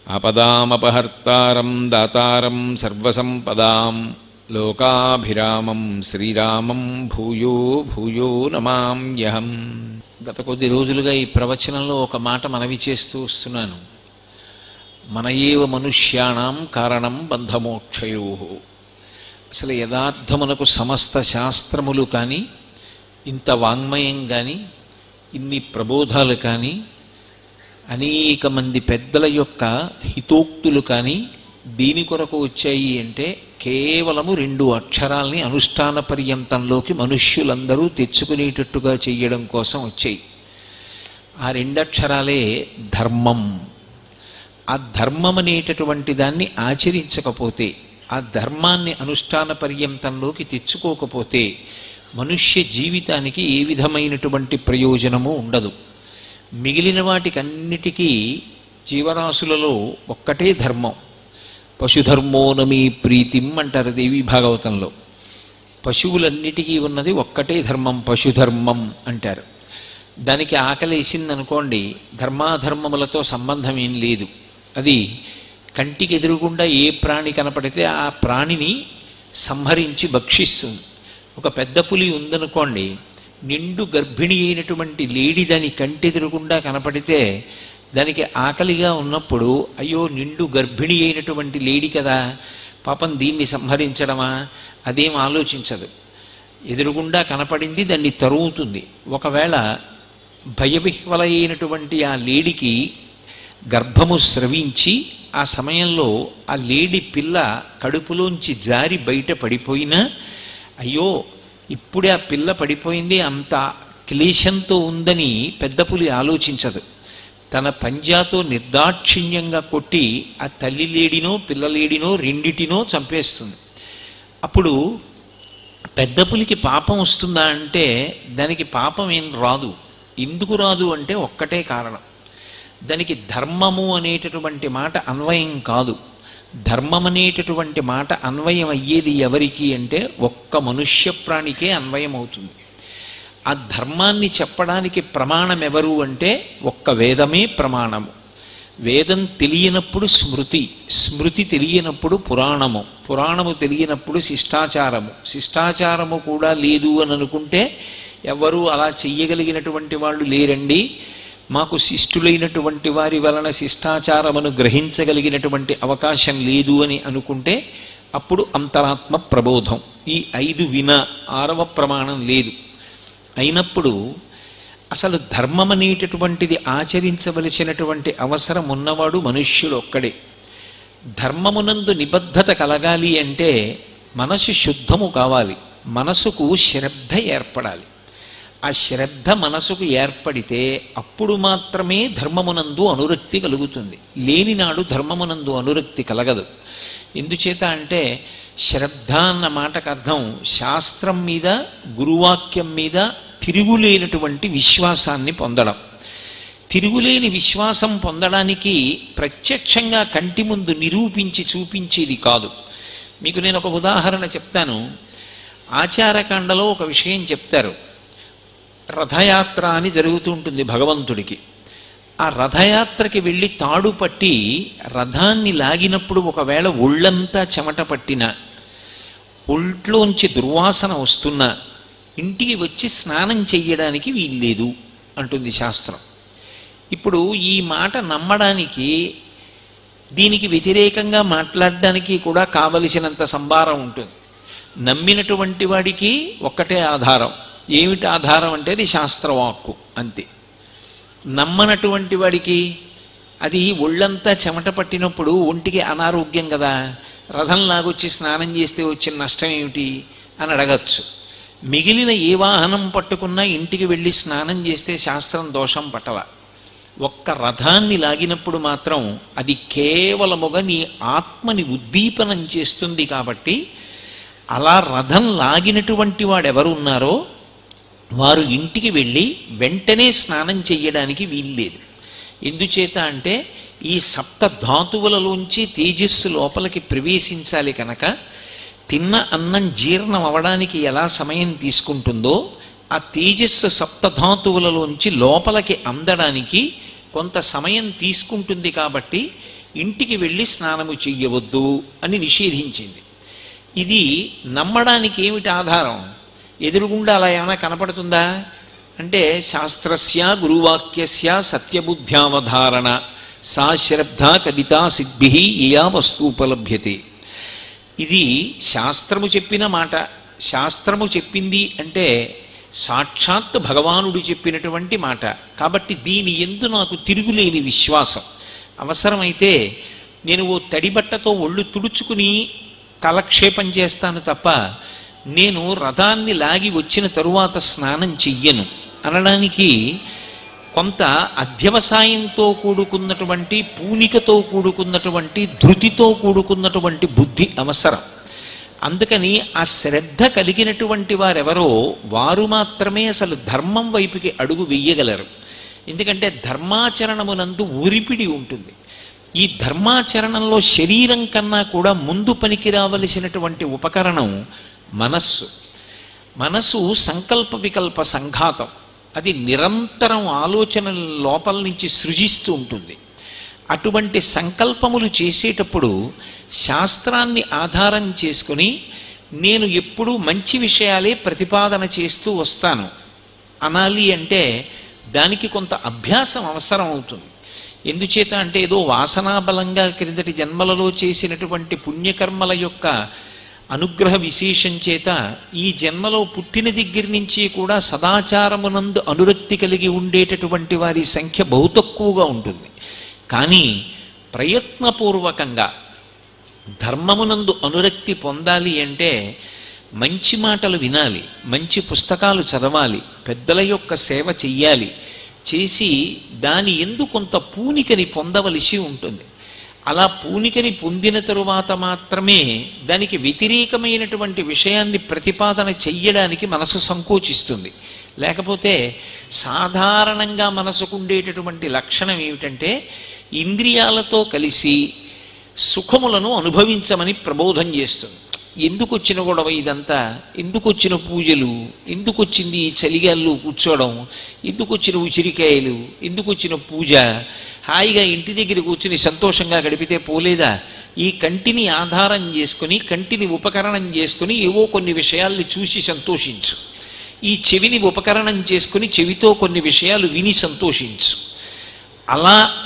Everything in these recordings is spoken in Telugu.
ఆపదామపహర్తారం దాతారం సర్వసంపదాం లోకాభిరామం శ్రీరామం భూయో భూయో నమామ్యహం. గత కొద్ది రోజులుగా ఈ ప్రవచనంలో ఒక మాట మనవి చేస్తూ వస్తున్నాను. మన ఏవ మనుష్యాణం కారణం బంధమోక్షయో. అసలు యథార్థమునకు సమస్త శాస్త్రములు కానీ, ఇంత వాంగ్మయం కానీ, ఇన్ని ప్రబోధాలు కానీ, అనేక మంది పెద్దల యొక్క హితోక్తులు కానీ దీని కొరకు వచ్చాయి అంటే కేవలము 2 అక్షరాల్ని అనుష్ఠాన పర్యంతంలోకి మనుష్యులందరూ తెచ్చుకునేటట్టుగా చెయ్యడం కోసం వచ్చాయి. ఆ 2 అక్షరాలే ధర్మం. ఆ ధర్మం అనేటటువంటి దాన్ని ఆచరించకపోతే, ఆ ధర్మాన్ని అనుష్ఠాన పర్యంతంలోకి తెచ్చుకోకపోతే మనుష్య జీవితానికి ఏ విధమైనటువంటి ప్రయోజనము ఉండదు. మిగిలిన వాటికన్నిటికీ జీవరాశులలో ఒక్కటే ధర్మం. పశుధర్మోనమీ ప్రీతిం అంటారు దేవి భాగవతంలో. పశువులన్నిటికీ ఉన్నది ఒక్కటే ధర్మం, పశుధర్మం అంటారు. దానికి ఆకలేసిందనుకోండి, ధర్మాధర్మములతో సంబంధం ఏం లేదు. అది కంటికి ఎదురుగుండా ఏ ప్రాణి కనపడితే ఆ ప్రాణిని సంహరించి భక్షిస్తుంది. ఒక పెద్ద పులి ఉందనుకోండి, నిండు గర్భిణి అయినటువంటి లేడి దాని కంటెదురుగుండా కనపడితే దానికి ఆకలిగా ఉన్నప్పుడు, అయ్యో నిండు గర్భిణి అయినటువంటి లేడి కదా, పాపం దీన్ని సంహరించడమా, అదేం ఆలోచించదు. ఎదురుగుండా కనపడింది, దాన్ని తరుముతుంది. ఒకవేళ భయవిహ్వల అయినటువంటి ఆ లేడికి గర్భము స్రవించి ఆ సమయంలో ఆ లేడి పిల్ల కడుపులోంచి జారి బయట పడిపోయినా, అయ్యో ఇప్పుడే ఆ పిల్ల పడిపోయింది, అంత క్లేశంతో ఉందని పెద్ద పులి ఆలోచించదు. తన పంజాతో నిర్దాక్షిణ్యంగా కొట్టి ఆ తల్లి లేడినో పిల్లలేడినో రెండిటినో చంపేస్తుంది. అప్పుడు పెద్ద పులికి పాపం వస్తుందా అంటే దానికి పాపం ఏం రాదు. ఎందుకు రాదు అంటే ఒక్కటే కారణం, దానికి ధర్మము అనేటటువంటి మాట అన్వయం కాదు. ధర్మం అనేటటువంటి మాట అన్వయం అయ్యేది ఎవరికి అంటే ఒక్క మనుష్య ప్రాణికే అన్వయం అవుతుంది. ఆ ధర్మాన్ని చెప్పడానికి ప్రమాణం ఎవరు అంటే ఒక్క వేదమే ప్రమాణము. వేదం తెలియనప్పుడు స్మృతి, స్మృతి తెలియనప్పుడు పురాణము, పురాణము తెలియనప్పుడు శిష్టాచారము, శిష్టాచారము కూడా లేదు అని అనుకుంటే ఎవరు అలా చెయ్యగలిగినటువంటి వాళ్ళు లేరండి, మాకు శిష్టులైనటువంటి వారి వలన శిష్టాచారమును గ్రహించగలిగినటువంటి అవకాశం లేదు అని అనుకుంటే అప్పుడు అంతరాత్మ ప్రబోధం. ఈ 5 వినా 6వ ప్రమాణం లేదు. అయినప్పుడు అసలు ధర్మం అనేటటువంటిది ఆచరించవలసినటువంటి అవసరం ఉన్నవాడు మనుష్యుడు ఒక్కడే. ధర్మమునందు నిబద్ధత కలగాలి అంటే మనసు శుద్ధము కావాలి, మనసుకు శ్రద్ధ ఏర్పడాలి. ఆ శ్రద్ధ మనసుకు ఏర్పడితే అప్పుడు మాత్రమే ధర్మమునందు అనురక్తి కలుగుతుంది. లేనినాడు ధర్మమునందు అనురక్తి కలగదు. ఎందుచేత అంటే శ్రద్ధ అన్న మాటకు అర్థం శాస్త్రం మీద, గురువాక్యం మీద తిరుగులేనటువంటి విశ్వాసాన్ని పొందడం. తిరుగులేని విశ్వాసం పొందడానికి ప్రత్యక్షంగా కంటి ముందు నిరూపించి చూపించేది కాదు. మీకు నేను ఒక ఉదాహరణ చెప్తాను. ఆచారకాండలో ఒక విషయం చెప్తారు. రథయాత్ర అని జరుగుతూ ఉంటుంది భగవంతుడికి. ఆ రథయాత్రకి వెళ్ళి తాడు పట్టి రథాన్ని లాగినప్పుడు ఒకవేళ ఒళ్ళంతా చెమట పట్టినా, ఒంట్లోంచి దుర్వాసన వస్తున్నా ఇంటికి వచ్చి స్నానం చెయ్యడానికి వీల్లేదు అంటుంది శాస్త్రం. ఇప్పుడు ఈ మాట నమ్మడానికి, దీనికి వ్యతిరేకంగా మాట్లాడడానికి కూడా కావలసినంత సంభారం ఉంటుంది. నమ్మినటువంటి వాడికి ఒక్కటే ఆధారం. ఏమిటి ఆధారం అంటే అది శాస్త్రవాక్కు అంతే. నమ్మనటువంటి వాడికి అది ఒళ్ళంతా చెమట పట్టినప్పుడు ఒంటికి అనారోగ్యం కదా, రథం లాగొచ్చి స్నానం చేస్తే వచ్చిన నష్టం ఏమిటి అని అడగచ్చు. మిగిలిన ఏ వాహనం పట్టుకున్నా ఇంటికి వెళ్ళి స్నానం చేస్తే శాస్త్రం దోషం పట్టల. ఒక్క రథాన్ని లాగినప్పుడు మాత్రం అది కేవలముగా నీ ఆత్మని ఉద్దీపనం చేస్తుంది. కాబట్టి అలా రథం లాగినటువంటి వాడెవరు ఉన్నారో వారు ఇంటికి వెళ్ళి వెంటనే స్నానం చెయ్యడానికి వీల్లేదు. ఎందుచేత అంటే ఈ సప్త ధాతువులలోంచి తేజస్సు లోపలికి ప్రవేశించాలి కనుక తిన్న అన్నం జీర్ణం అవ్వడానికి ఎలా సమయం తీసుకుంటుందో ఆ తేజస్సు సప్తధాతువులలోంచి లోపలికి అందడానికి కొంత సమయం తీసుకుంటుంది. కాబట్టి ఇంటికి వెళ్ళి స్నానము చెయ్యవద్దు అని నిషేధించింది. ఇది నమ్మడానికి ఏమిటి ఆధారం? ఎదురుగుండా అలా ఏమైనా కనపడుతుందా అంటే, శాస్త్రస్య గురువాక్యస్య సత్యబుద్ధ్యావధారణ సా శ్రద్ధ కవితా సిద్భి యా వస్తూపలభ్యతే. ఇది శాస్త్రము చెప్పిన మాట. శాస్త్రము చెప్పింది అంటే సాక్షాత్ భగవానుడు చెప్పినటువంటి మాట. కాబట్టి దీని యందు నాకు తిరుగులేని విశ్వాసం. అవసరమైతే నేను ఓ తడిబట్టతో ఒళ్ళు తుడుచుకుని కాలక్షేపం చేస్తాను తప్ప నేను రథాన్ని లాగి వచ్చిన తరువాత స్నానం చెయ్యను అనడానికి కొంత అధ్యవసాయంతో కూడుకున్నటువంటి, పూనికతో కూడుకున్నటువంటి, ధృతితో కూడుకున్నటువంటి బుద్ధి అవసరం. అందుకని ఆ శ్రద్ధ కలిగినటువంటి వారెవరో వారు మాత్రమే అసలు ధర్మం వైపుకి అడుగు వెయ్యగలరు. ఎందుకంటే ధర్మాచరణమునందు ఊరిపిడి ఉంటుంది. ఈ ధర్మాచరణంలో శరీరం కన్నా కూడా ముందు పనికి రావలసినటువంటి ఉపకరణం మనస్సు. మనసు సంకల్ప వికల్ప సంఘాతం. అది నిరంతరం ఆలోచన లోపల నుంచి సృజిస్తూ ఉంటుంది. అటువంటి సంకల్పములు చేసేటప్పుడు శాస్త్రాన్ని ఆధారం చేసుకుని నేను ఎప్పుడూ మంచి విషయాలే ప్రతిపాదన చేస్తూ వస్తాను అనాలి అంటే దానికి కొంత అభ్యాసం అవసరం అవుతుంది. ఎందుచేత అంటే ఏదో వాసనాబలంగా క్రిందటి జన్మలలో చేసినటువంటి పుణ్యకర్మల యొక్క అనుగ్రహ విశేషం చేత ఈ జన్మలో పుట్టిన దగ్గర నుంచి కూడా సదాచారమునందు అనురక్తి కలిగి ఉండేటటువంటి వారి సంఖ్య బహు తక్కువగా ఉంటుంది. కానీ ప్రయత్నపూర్వకంగా ధర్మమునందు అనురక్తి పొందాలి అంటే మంచి మాటలు వినాలి, మంచి పుస్తకాలు చదవాలి, పెద్దల యొక్క సేవ చెయ్యాలి. చేసి దాని యందు కొంత పూనికని పొందవలసి ఉంటుంది. అలా పూనికని పొందిన తరువాత మాత్రమే దానికి వ్యతిరేకమైనటువంటి విషయాన్ని ప్రతిపాదన చెయ్యడానికి మనసు సంకోచిస్తుంది. లేకపోతే సాధారణంగా మనసుకుండేటటువంటి లక్షణం ఏమిటంటే ఇంద్రియాలతో కలిసి సుఖములను అనుభవించమని ప్రబోధం చేస్తుంది. ఎందుకు వచ్చిన గొడవ ఇదంతా, ఎందుకు వచ్చిన పూజలు, ఎందుకు వచ్చింది ఈ చలిగాళ్ళు కూర్చోవడం, ఎందుకు వచ్చిన ఉసిరికాయలు, ఎందుకు వచ్చిన పూజ, హాయిగా ఇంటి దగ్గర కూర్చుని సంతోషంగా గడిపితే పోలేదా? ఈ కంటిని ఆధారం చేసుకుని, కంటిని ఉపకరణం చేసుకుని ఏవో కొన్ని విషయాల్ని చూసి సంతోషించు. ఈ చెవిని ఉపకరణం చేసుకుని చెవితో కొన్ని విషయాలు విని సంతోషించు. అలా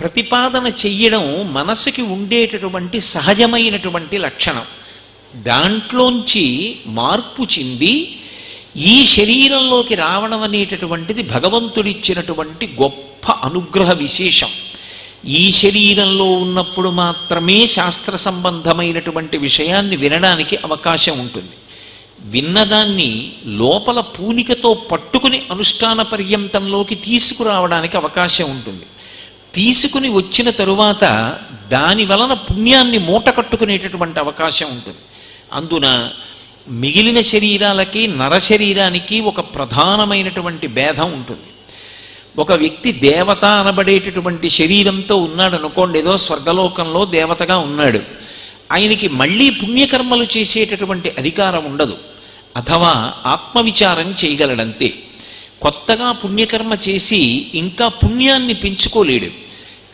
ప్రతిపాదన చెయ్యడం మనసుకి ఉండేటటువంటి సహజమైనటువంటి లక్షణం. దాంట్లోంచి మార్పు చెంది ఈ శరీరంలోకి రావడం అనేటటువంటిది భగవంతుడిచ్చినటువంటి గొప్ప అనుగ్రహ విశేషం. ఈ శరీరంలో ఉన్నప్పుడు మాత్రమే శాస్త్ర సంబంధమైనటువంటి విషయాన్ని వినడానికి అవకాశం ఉంటుంది. విన్నదాన్ని లోపల పూనికతో పట్టుకుని అనుష్ఠాన పర్యంతంలోకి తీసుకురావడానికి అవకాశం ఉంటుంది. తీసుకుని వచ్చిన తరువాత దాని వలన పుణ్యాన్ని మూట కట్టుకునేటటువంటి అవకాశం ఉంటుంది. అందున మిగిలిన శరీరాలకి నరశరీరానికి ఒక ప్రధానమైనటువంటి భేదం ఉంటుంది. ఒక వ్యక్తి దేవత అనబడేటటువంటి శరీరంతో ఉన్నాడు అనుకోండి, ఏదో స్వర్గలోకంలో దేవతగా ఉన్నాడు. ఆయనకి మళ్ళీ పుణ్యకర్మలు చేసేటటువంటి అధికారం ఉండదు, అథవా ఆత్మవిచారం చేయగలడంతే. కొత్తగా పుణ్యకర్మ చేసి ఇంకా పుణ్యాన్ని పెంచుకోలేడు.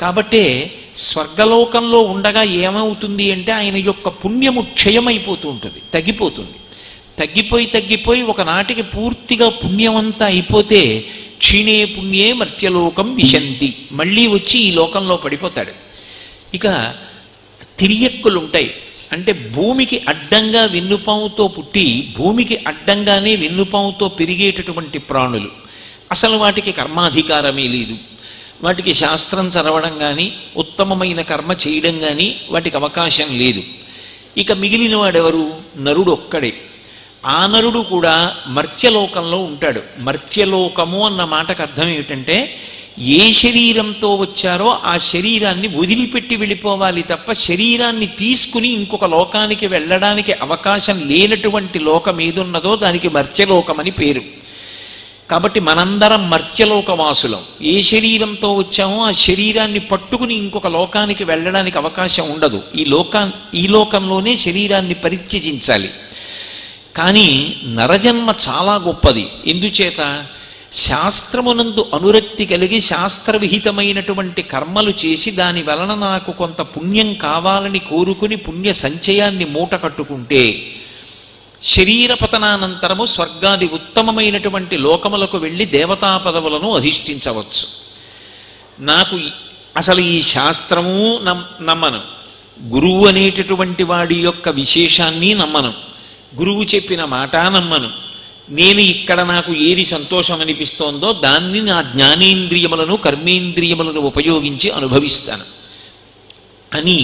కాబట్టే స్వర్గలోకంలో ఉండగా ఏమవుతుంది అంటే ఆయన యొక్క పుణ్యము క్షయమైపోతూ ఉంటుంది, తగ్గిపోతుంది. తగ్గిపోయి ఒకనాటికి పూర్తిగా పుణ్యమంతా అయిపోతే క్షీణే పుణ్యే మర్త్యలోకం విశంతి, మళ్ళీ వచ్చి ఈ లోకంలో పడిపోతాడు. ఇక తిరియక్కులుంటాయి. అంటే భూమికి అడ్డంగా వెన్నుపాముతో పుట్టి భూమికి అడ్డంగానే వెన్నుపాముతో పెరిగేటటువంటి ప్రాణులు. అసలు వాటికి కర్మాధికారమే లేదు. వాటికి శాస్త్రం చదవడం కానీ ఉత్తమమైన కర్మ చేయడం కానీ వాటికి అవకాశం లేదు. ఇక మిగిలిన వాడెవరు? నరుడు ఒక్కడే. ఆ నరుడు కూడా మర్త్యలోకంలో ఉంటాడు. మర్త్యలోకము అన్న మాటకు అర్థం ఏమిటంటే ఏ శరీరంతో వచ్చారో ఆ శరీరాన్ని వదిలిపెట్టి వెళ్ళిపోవాలి తప్ప శరీరాన్ని తీసుకుని ఇంకొక లోకానికి వెళ్ళడానికి అవకాశం లేనటువంటి లోకం ఏదున్నదో దానికి మర్త్యలోకమని పేరు. కాబట్టి మనందరం మర్త్యలోకవాసులం. ఏ శరీరంతో వచ్చామో ఆ శరీరాన్ని పట్టుకుని ఇంకొక లోకానికి వెళ్ళడానికి అవకాశం ఉండదు. ఈ లోకంలోనే శరీరాన్ని పరిత్యజించాలి. కానీ నరజన్మ చాలా గొప్పది. ఎందుచేత శాస్త్రమునందు అనురక్తి కలిగి శాస్త్రవిహితమైనటువంటి కర్మలు చేసి దాని వలన నాకు కొంత పుణ్యం కావాలని కోరుకుని పుణ్య సంచయాన్ని మూట కట్టుకుంటే శరీర పతనానంతరము స్వర్గాది ఉత్తమమైనటువంటి లోకములకు వెళ్ళి దేవతా పదవులను అధిష్ఠించవచ్చు. నాకు అసలు ఈ శాస్త్రము నమ్మను, గురువు అనేటటువంటి వాడి యొక్క విశేషాన్ని నమ్మను, గురువు చెప్పిన మాట నమ్మను, నేను ఇక్కడ నాకు ఏది సంతోషం అనిపిస్తోందో దాన్ని నా జ్ఞానేంద్రియములను కర్మేంద్రియములను ఉపయోగించి అనుభవిస్తాను అని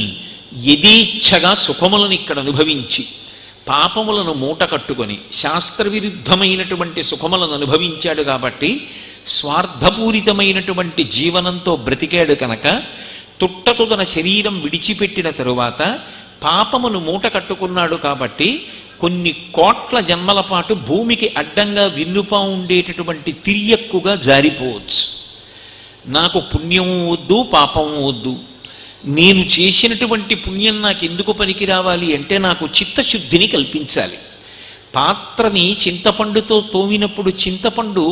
యథేచ్ఛగా సుఖములను ఇక్కడ అనుభవించి పాపములను మూట కట్టుకొని శాస్త్రవిరుద్ధమైనటువంటి సుఖములను అనుభవించాడు కాబట్టి స్వార్థపూరితమైనటువంటి జీవనంతో బ్రతికాడు కనుక తుట్టతుదన శరీరం విడిచిపెట్టిన తరువాత పాపమును మూట కట్టుకున్నాడు కాబట్టి కొన్ని కోట్ల జన్మల పాటు భూమికి అడ్డంగా విన్నుపా ఉండేటటువంటి తిరియక్కుగా జారిపోవచ్చు. నాకు పుణ్యము వద్దు, పాపము వద్దు, నేను చేసినటువంటి పుణ్యం నాకు ఎందుకు పనికి రావాలి అంటే నాకు చిత్తశుద్ధిని కల్పించాలి. పాత్రని చింతపండుతో తోమినప్పుడు చింతపండు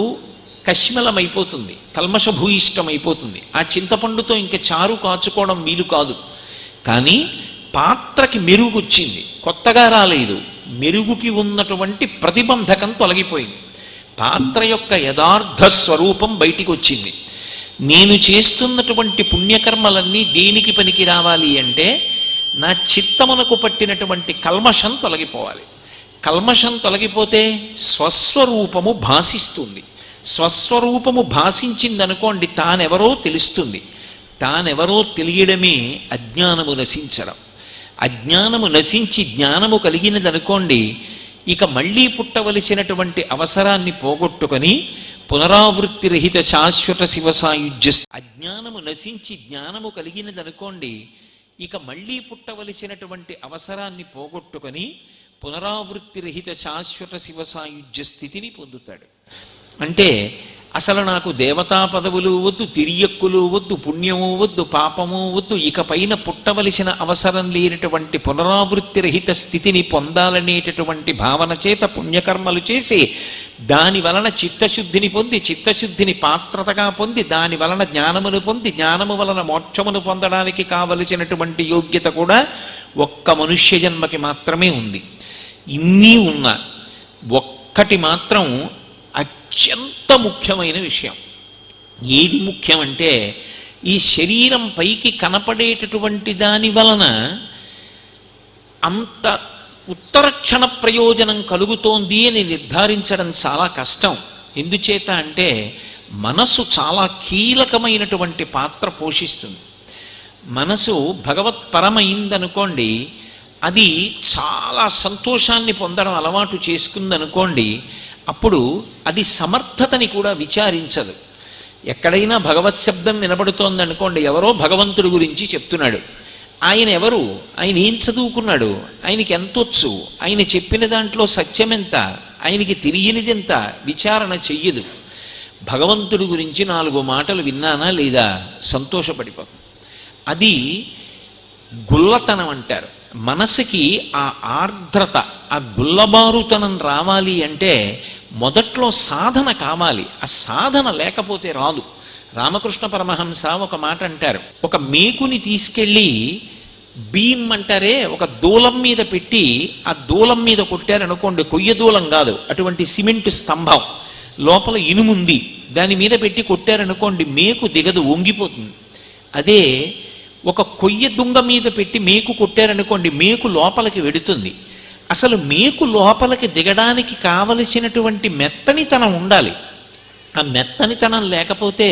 కష్మలమైపోతుంది, కల్మషభూయిష్టమైపోతుంది. ఆ చింతపండుతో ఇంక చారు కాచుకోవడం వీలు కాదు. కానీ పాత్రకి మెరుగు వచ్చింది, కొత్తగా రాలేదు, మెరుగుకి ఉన్నటువంటి ప్రతిబంధకం తొలగిపోయింది, పాత్ర యొక్క యథార్థ స్వరూపం బయటికి వచ్చింది. నేను చేస్తున్నటువంటి పుణ్యకర్మలన్నీ దేనికి పనికి రావాలి అంటే నా చిత్తమునకు పట్టినటువంటి కల్మషం తొలగిపోవాలి. కల్మషం తొలగిపోతే స్వస్వరూపము భాసిస్తుంది. స్వస్వరూపము భాషించిందనుకోండి తానెవరో తెలుస్తుంది. తానెవరో తెలియడమే అజ్ఞానము నశించడం. అజ్ఞానము నశించి జ్ఞానము కలిగినదనుకోండి ఇక మళ్ళీ పుట్టవలసినటువంటి అవసరాన్ని పోగొట్టుకొని పునరావృత్తి రహిత శాశ్వత శివ సాయుజ్య. అజ్ఞానము నశించి జ్ఞానము కలిగినదనుకోండి ఇక మళ్ళీ పుట్టవలసినటువంటి అవసరాన్ని పోగొట్టుకొని పునరావృత్తి రహిత శాశ్వత శివ సాయుజ్య స్థితిని పొందుతాడు. అంటే అసలు నాకు దేవతా పదవులు వద్దు, తిరియక్కులు వద్దు, పుణ్యము వద్దు, పాపము వద్దు, ఇక పైన పుట్టవలసిన అవసరం లేనటువంటి పునరావృత్తి రహిత స్థితిని పొందాలనేటటువంటి భావన చేత పుణ్యకర్మలు చేసి దాని వలన చిత్తశుద్ధిని పొంది, చిత్తశుద్ధిని పాత్రతగా పొంది, దాని వలన జ్ఞానమును పొంది, జ్ఞానము వలన మోక్షమును పొందడానికి కావలసినటువంటి యోగ్యత కూడా ఒక్క మనుష్య జన్మకి మాత్రమే ఉంది. ఇన్ని ఉన్న ఒక్కటి మాత్రం అత్యంత ముఖ్యమైన విషయం. ఏది ముఖ్యమంటే ఈ శరీరం పైకి కనపడేటటువంటి దాని వలన అంత ఉత్తరక్షణ ప్రయోజనం కలుగుతోంది అని నిర్ధారించడం చాలా కష్టం. ఎందుచేత అంటే మనసు చాలా కీలకమైనటువంటి పాత్ర పోషిస్తుంది. మనసు భగవత్పరమైందనుకోండి, అది చాలా సంతోషాన్ని పొందడం అలవాటు చేసుకుందనుకోండి, అప్పుడు అది సమర్థతని కూడా విచారించదు. ఎక్కడైనా భగవత్ శబ్దం వినబడుతోందనుకోండి, ఎవరో భగవంతుడి గురించి చెప్తున్నాడు, ఆయన ఎవరు, ఆయన ఏం చదువుకున్నాడు, ఆయనకి ఎంతొచ్చు, ఆయన చెప్పిన దాంట్లో సత్యం ఎంత, ఆయనకి తెలియనిది ఎంత విచారణ చెయ్యదు. భగవంతుడి గురించి 4 మాటలు విన్నానా లేదా సంతోషపడిపోతుంది. అది గుల్లతనం అంటారు. మనసుకి ఆ ఆర్ద్రత, ఆ గుల్లబారుతనం రావాలి అంటే మొదట్లో సాధన కావాలి. ఆ సాధన లేకపోతే రాదు. రామకృష్ణ పరమహంస ఒక మాట అంటారు, ఒక మేకుని తీసుకెళ్ళి బీమ్ అంటారే, ఒక దూలం మీద పెట్టి ఆ దూలం మీద కొట్టారనుకోండి, కొయ్య దూలం కాదు, అటువంటి సిమెంట్ స్తంభం, లోపల ఇనుముంది, దాని మీద పెట్టి కొట్టారనుకోండి మేకు దిగదు, వంగిపోతుంది. అదే ఒక కొయ్య దుంగ మీద పెట్టి మేకు కొట్టారనుకోండి మేకు లోపలికి వెడుతుంది. అసలు మేకు లోపలికి దిగడానికి కావలసినటువంటి మెత్తనితనం ఉండాలి. ఆ మెత్తనితనం లేకపోతే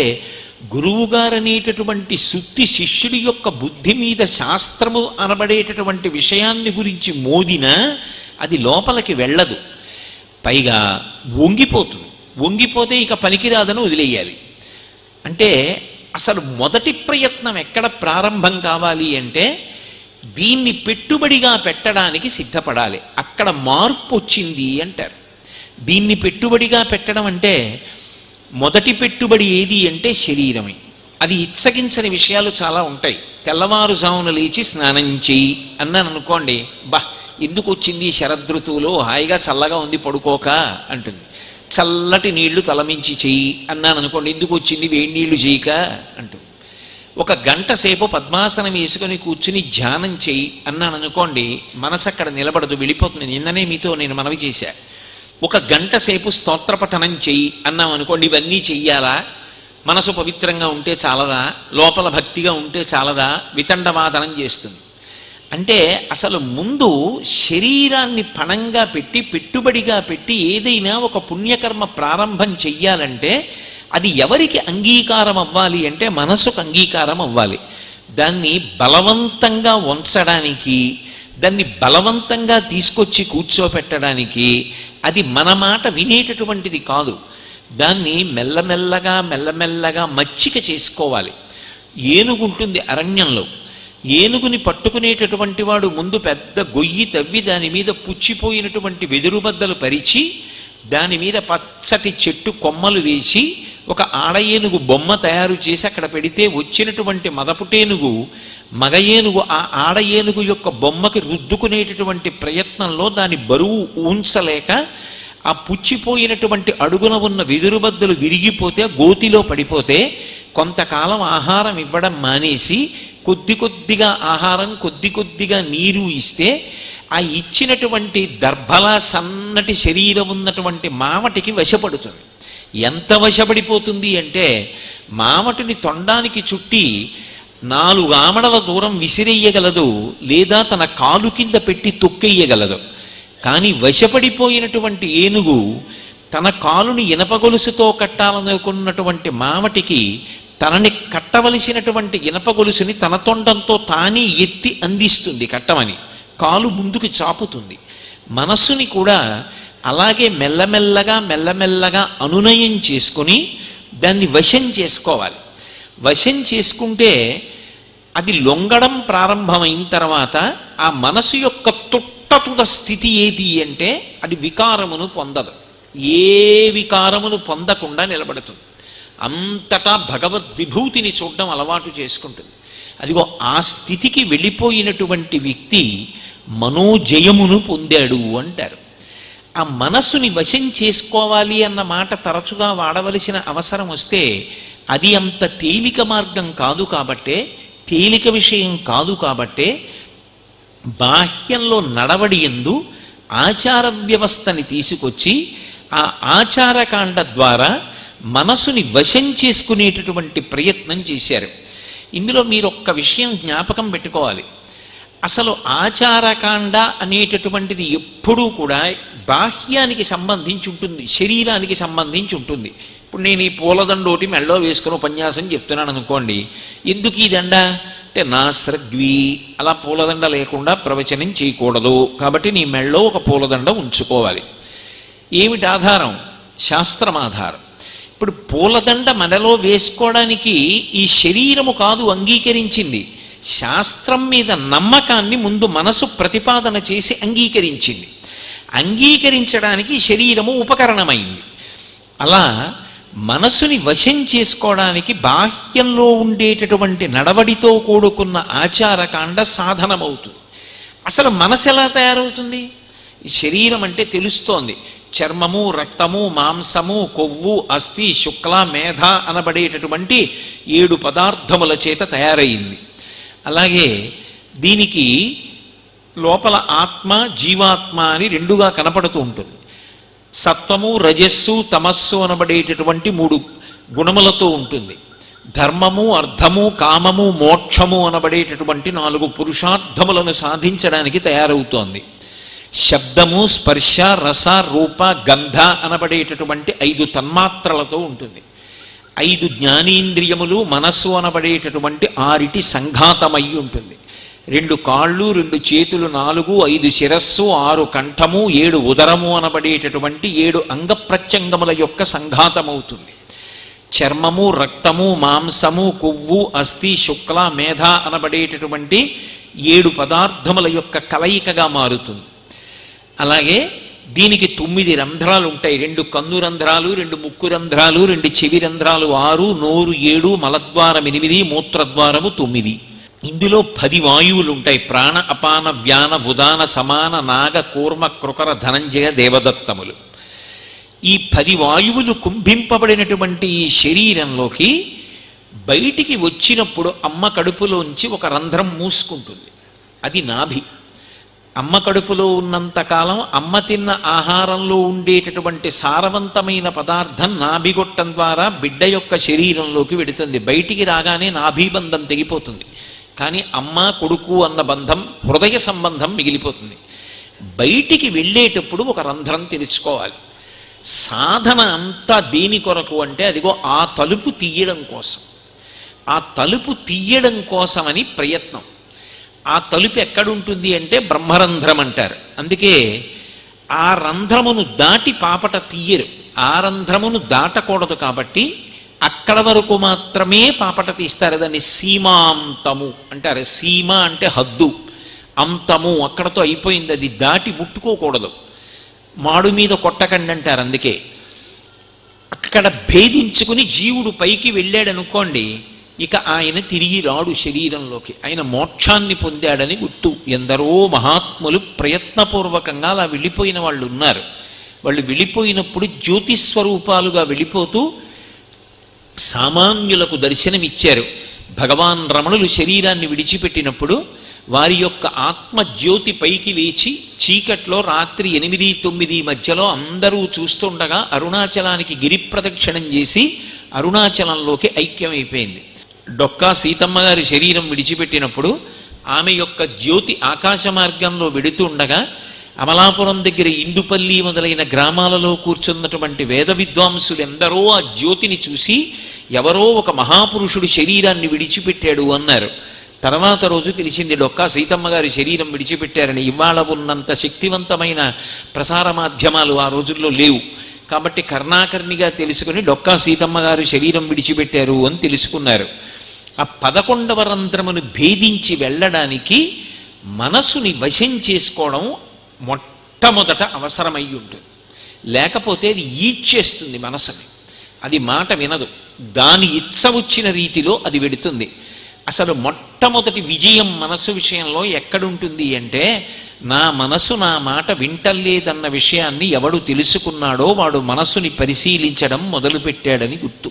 గురువుగారనేటటువంటి సుత్తి శిష్యుడి యొక్క బుద్ధి మీద శాస్త్రము అనబడేటటువంటి విషయాన్ని గురించి మోదినా అది లోపలికి వెళ్ళదు, పైగా వంగిపోతుంది. వంగిపోతే ఇక పనికిరాదని వదిలేయాలి. అంటే అసలు మొదటి ప్రయత్నం ఎక్కడ ప్రారంభం కావాలి అంటే దీన్ని పెట్టుబడిగా పెట్టడానికి సిద్ధపడాలి. అక్కడ మార్పు వచ్చింది అంటారు. దీన్ని పెట్టుబడిగా పెట్టడం అంటే మొదటి పెట్టుబడి ఏది అంటే శరీరమే. అది ఇచ్చగించని విషయాలు చాలా ఉంటాయి. తెల్లవారుజామున లేచి స్నానం చెయ్యి అన్నాను అనుకోండి, బా ఎందుకు వచ్చింది శరదృతువులో హాయిగా చల్లగా ఉంది పడుకోక అంటుంది. చల్లటి నీళ్లు తలమించి చెయ్యి అన్నాను అనుకోండి, ఎందుకు వచ్చింది వేడి నీళ్లు చేయక అంటూ. ఒక గంట సేపు పద్మాసనం వేసుకొని కూర్చుని ధ్యానం చెయ్యి అన్నాను అనుకోండి, మనసు అక్కడ నిలబడదు, వెళ్ళిపోతుంది. నిన్ననే మీతో నేను మనవి చేశా. ఒక గంట సేపు స్తోత్రపఠనం చెయ్యి అన్నాం అనుకోండి, ఇవన్నీ చెయ్యాలా? మనసు పవిత్రంగా ఉంటే చాలదా? లోపల భక్తిగా ఉంటే చాలదా? వితండవాదనం చేస్తుంది. అంటే అసలు ముందు శరీరాన్ని పణంగా పెట్టి, పెట్టుబడిగా పెట్టి ఏదైనా ఒక పుణ్యకర్మ ప్రారంభం చెయ్యాలంటే అది ఎవరికి అంగీకారం అవ్వాలి అంటే మనసుకు అంగీకారం అవ్వాలి. దాన్ని బలవంతంగా ఉంచడానికి, దాన్ని బలవంతంగా తీసుకొచ్చి కూర్చోపెట్టడానికి అది మన మాట వినేటటువంటిది కాదు. దాన్ని మెల్లమెల్లగా మెల్లమెల్లగా మచ్చిక చేసుకోవాలి. ఏనుగుంటుంది అరణ్యంలో, ఏనుగుని పట్టుకునేటటువంటి వాడు ముందు పెద్ద గొయ్యి తవ్వి దాని మీద పుచ్చిపోయినటువంటి వెదురుబద్దలు పరిచి దాని మీద పచ్చటి చెట్టు కొమ్మలు వేసి ఒక ఆడ ఏనుగు బొమ్మ తయారు చేసి అక్కడ పెడితే వచ్చినటువంటి మదపుటేనుగు మగ ఏనుగు ఆ ఆడ ఏనుగు యొక్క బొమ్మకి రుద్దుకునేటటువంటి ప్రయత్నంలో దాని బరువు ఊంచలేక ఆ పుచ్చిపోయినటువంటి అడుగున ఉన్న వెదురుబద్దలు విరిగిపోతే, గోతిలో పడిపోతే కొంతకాలం ఆహారం ఇవ్వడం మానేసి కొద్ది కొద్దిగా ఆహారం, కొద్ది కొద్దిగా నీరు ఇస్తే ఆ ఇచ్చినటువంటి దర్భలా సన్నటి శరీరం ఉన్నటువంటి మామటికి వశపడుతుంది. ఎంత వశపడిపోతుంది అంటే మామటిని తొండానికి చుట్టి 4 ఆమడల దూరం విసిరెయ్యగలదు, లేదా తన కాలు కింద పెట్టి తొక్కెయ్యగలదు. కానీ వశపడిపోయినటువంటి ఏనుగు తన కాలుని ఇనపగొలుసుతో కట్టాలనుకున్నటువంటి మామటికి తనని కట్టవలసినటువంటి ఇనపగొలుసుని తన తొండంతో తానే ఎత్తి అందిస్తుంది కట్టమని, కాలు ముందుకు చాపుతుంది. మనస్సుని కూడా అలాగే మెల్లమెల్లగా మెల్లమెల్లగా అనునయం చేసుకుని దాన్ని వశం చేసుకోవాలి. వశం చేసుకుంటే అది లొంగడం ప్రారంభమైన తర్వాత ఆ మనసు యొక్క తుట్టతుడ స్థితి ఏది అంటే అది వికారమును పొందదు. ఏ వికారమును పొందకుండా నిలబడుతుంది. అంతటా భగవద్విభూతిని చూడడం అలవాటు చేసుకుంటుంది. అదిగో ఆ స్థితికి వెళ్ళిపోయినటువంటి వ్యక్తి మనోజయమును పొందాడు అంటారు. ఆ మనస్సుని వశం చేసుకోవాలి అన్న మాట తరచుగా వాడవలసిన అవసరం వస్తే అది అంత తేలిక మార్గం కాదు కాబట్టే, తేలిక విషయం కాదు కాబట్టే బాహ్యంలో నడవడి యందు ఆచార వ్యవస్థని తీసుకొచ్చి ఆ ఆచారకాండ ద్వారా మనసుని వశం చేసుకునేటటువంటి ప్రయత్నం చేశారు. ఇందులో మీరు ఒక్క విషయం జ్ఞాపకం పెట్టుకోవాలి. అసలు ఆచారకాండ అనేటటువంటిది ఎప్పుడూ కూడా బాహ్యానికి సంబంధించి ఉంటుంది, శరీరానికి సంబంధించి ఉంటుంది. ఇప్పుడు నేను ఈ పూలదండోటి మెళ్ళో వేసుకుని ఉపన్యాసం చెప్తున్నాను అనుకోండి, ఎందుకు ఈ దండ అంటే నాస్రగ్వి, అలా పూలదండ లేకుండా ప్రవచనం చేయకూడదు కాబట్టి నీ మెళ్ళో ఒక పూలదండ ఉంచుకోవాలి. ఏమిటి ఆధారం? శాస్త్రం ఆధారం. ఇప్పుడు పూలదండ మెడలో వేసుకోవడానికి ఈ శరీరము కాదు అంగీకరించింది, శాస్త్రం మీద నమ్మకాన్ని ముందు మనసు ప్రతిపాదన చేసి అంగీకరించింది. అంగీకరించడానికి శరీరము ఉపకరణమైంది. అలా మనసుని వశం చేసుకోవడానికి బాహ్యంలో ఉండేటటువంటి నడవడితో కూడుకున్న ఆచారకాండ సాధనమవుతుంది. అసలు మనసు ఎలా తయారవుతుంది? శరీరం అంటే తెలుస్తోంది. చర్మము, రక్తము, మాంసము, కొవ్వు, అస్థి, శుక్ల, మేధ అనబడేటటువంటి 7 పదార్థముల చేత తయారయింది. అలాగే దీనికి లోపల ఆత్మ, జీవాత్మ అని 2గా కనపడుతూ ఉంటుంది. సత్వము, రజస్సు, తమస్సు అనబడేటటువంటి 3 గుణములతో ఉంటుంది. ధర్మము, అర్థము, కామము, మోక్షము అనబడేటటువంటి 4 పురుషార్థములను సాధించడానికి తయారవుతోంది. శబ్దము, స్పర్శ, రస, రూప, గంధ అనబడేటటువంటి 5 తన్మాత్రలతో ఉంటుంది. 5 జ్ఞానేంద్రియములు, మనస్సు అనబడేటటువంటి 6 సంఘాతమై ఉంటుంది. 2 కాళ్ళు, 2 చేతులు, 4, 5 శిరస్సు, 6 కంఠము, 7 ఉదరము అనబడేటటువంటి 7 అంగప్రత్యంగముల యొక్క సంఘాతమవుతుంది. చర్మము, రక్తము, మాంసము, కొవ్వు, అస్థి, శుక్ల, మేధ అనబడేటటువంటి 7 పదార్థముల యొక్క కలయికగా మారుతుంది. అలాగే దీనికి 9 రంధ్రాలు ఉంటాయి. 2 కన్ను రంధ్రాలు, 2 ముక్కు రంధ్రాలు, 2 చెవి రంధ్రాలు 6, నోరు 7, మలద్వారం 8, మూత్రద్వారము 9. ఇందులో 10 వాయువులు ఉంటాయి. ప్రాణ, అపాన, వ్యాన, ఉదాన, సమాన, నాగ, కూర్మ, కృకర, ధనంజయ, దేవదత్తములు. ఈ 10 వాయువులు కుంభింపబడినటువంటి ఈ శరీరంలోకి బయటికి వచ్చినప్పుడు అమ్మ కడుపులోంచి ఒక రంధ్రం మూసుకుంటుంది. అది నాభి. అమ్మ కడుపులో ఉన్నంతకాలం అమ్మ తిన్న ఆహారంలో ఉండేటటువంటి సారవంతమైన పదార్థం నాభిగొట్టం ద్వారా బిడ్డ యొక్క శరీరంలోకి వెడుతుంది. బయటికి రాగానే నాభీబంధం తెగిపోతుంది. కానీ అమ్మ కొడుకు అన్న బంధం, హృదయ సంబంధం మిగిలిపోతుంది. బయటికి వెళ్ళేటప్పుడు ఒక రంధ్రం తెరుచుకోవాలి. సాధన అంతా దేని కొరకు అంటే అదిగో ఆ తలుపు తీయడం కోసం. ఆ తలుపు తీయడం కోసమని ప్రయత్నం. ఆ తలుపు ఎక్కడుంటుంది అంటే బ్రహ్మరంధ్రం అంటారు. అందుకే ఆ రంధ్రమును దాటి పాపట తీయరు. ఆ రంధ్రమును దాటకూడదు కాబట్టి అక్కడ వరకు మాత్రమే పాపట తీస్తారు. దాన్ని సీమాంతము అంటారు. సీమ అంటే హద్దు, అంతము అక్కడతో అయిపోయింది. అది దాటి ముట్టుకోకూడదు. మాడు మీద కొట్టకండి అంటారు. అందుకే అక్కడ భేదించుకుని జీవుడు పైకి వెళ్ళాడనుకోండి, ఇక ఆయన తిరిగి రాడు శరీరంలోకి. ఆయన మోక్షాన్ని పొందాడని గుర్తు. ఎందరో మహాత్ములు ప్రయత్నపూర్వకంగా అలా వెళ్ళిపోయిన వాళ్ళు ఉన్నారు. వాళ్ళు వెళ్ళిపోయినప్పుడు జ్యోతిస్వరూపాలుగా వెళ్ళిపోతూ సామాన్యులకు దర్శనమిచ్చారు. భగవాన్ రమణులు శరీరాన్ని విడిచిపెట్టినప్పుడు వారి యొక్క ఆత్మజ్యోతి పైకి లేచి చీకట్లో రాత్రి 8-9 మధ్యలో అందరూ చూస్తుండగా అరుణాచలానికి గిరి ప్రదక్షిణం చేసి అరుణాచలంలోకి ఐక్యమైపోయింది. డొక్కా సీతమ్మ గారి శరీరం విడిచిపెట్టినప్పుడు ఆమె యొక్క జ్యోతి ఆకాశ మార్గంలో వెడుతుండగా అమలాపురం దగ్గర ఇందుపల్లి మొదలైన గ్రామాలలో కూర్చున్నటువంటి వేద విద్వాంసులు ఎందరో ఆ జ్యోతిని చూసి ఎవరో ఒక మహాపురుషుడు శరీరాన్ని విడిచిపెట్టాడు అన్నారు. తర్వాత రోజు తెలిసింది డొక్కా సీతమ్మ గారి శరీరం విడిచిపెట్టారని. ఇవాళ ఉన్నంత శక్తివంతమైన ప్రసార మాధ్యమాలు ఆ రోజుల్లో లేవు కాబట్టి కర్ణాకర్ణిగా తెలుసుకుని డొక్కా సీతమ్మ గారు శరీరం విడిచిపెట్టారు అని తెలుసుకున్నారు. ఆ 11వ రంధ్రమును భేదించి వెళ్ళడానికి మనసుని వశం చేసుకోవడం మొట్టమొదట అవసరమై ఉంటుంది. లేకపోతే అది ఈడ్చేస్తుంది మనసుని. అది మాట వినదు. దాని ఇచ్చ వచ్చిన రీతిలో అది వెడుతుంది. అసలు మొట్టమొదటి విజయం మనసు విషయంలో ఎక్కడుంటుంది అంటే, నా మనసు నా మాట వింటలేదన్న విషయాన్ని ఎవడు తెలుసుకున్నాడో వాడు మనసుని పరిశీలించడం మొదలుపెట్టాడని గుర్తు.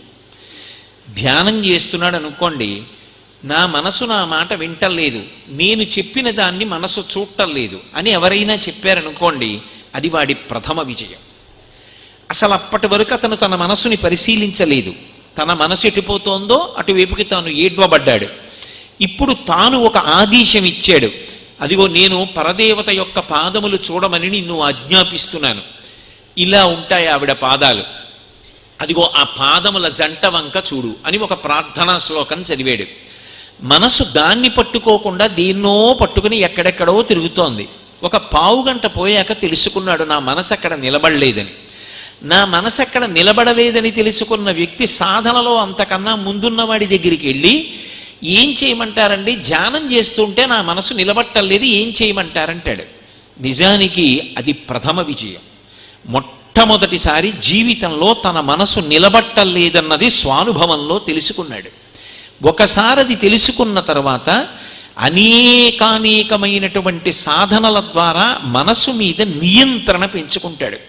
ధ్యానం చేస్తున్నాడు అనుకోండి, నా మనసు నా మాట వింటలేదు, నేను చెప్పిన దాన్ని మనసు చూడటలేదు అని ఎవరైనా చెప్పారనుకోండి, అది వాడి ప్రథమ విజయం. అసలు అప్పటి వరకు అతను తన మనసుని పరిశీలించలేదు. తన మనసు ఎటుపోతోందో అటువైపుకి తాను ఏడ్వబడ్డాడు. ఇప్పుడు తాను ఒక ఆదేశం ఇచ్చాడు. అదిగో నేను పరదేవత యొక్క పాదములు చూడమని నిన్ను ఆజ్ఞాపిస్తున్నాను. ఇలా ఉంటాయి ఆవిడ పాదాలు, అదిగో ఆ పాదముల జంట వంక చూడు అని ఒక ప్రార్థనా శ్లోకం చదివాడు. మనసు దాన్ని పట్టుకోకుండా దేన్నో పట్టుకుని ఎక్కడెక్కడో తిరుగుతోంది. ఒక పావుగంట పోయాక తెలుసుకున్నాడు నా మనసు అక్కడ నిలబడలేదని. నా మనసు అక్కడ నిలబడలేదని తెలుసుకున్న వ్యక్తి సాధనలో అంతకన్నా ముందున్న వాడి దగ్గరికి వెళ్ళి, ఏం చేయమంటారండి, ధ్యానం చేస్తుంటే నా మనసు నిలబట్టలేదు, ఏం చేయమంటారంటాడు. నిజానికి అది ప్రథమ విజయం. మొట్టమొదటిసారి జీవితంలో తన మనసు నిలబట్టలేదన్నది స్వానుభవంలో తెలుసుకున్నాడు. ఒకసారి అది తెలుసుకున్న తర్వాత అనేకానేకమైనటువంటి సాధనల ద్వారా మనసు మీద నియంత్రణ పెంచుకుంటాడు.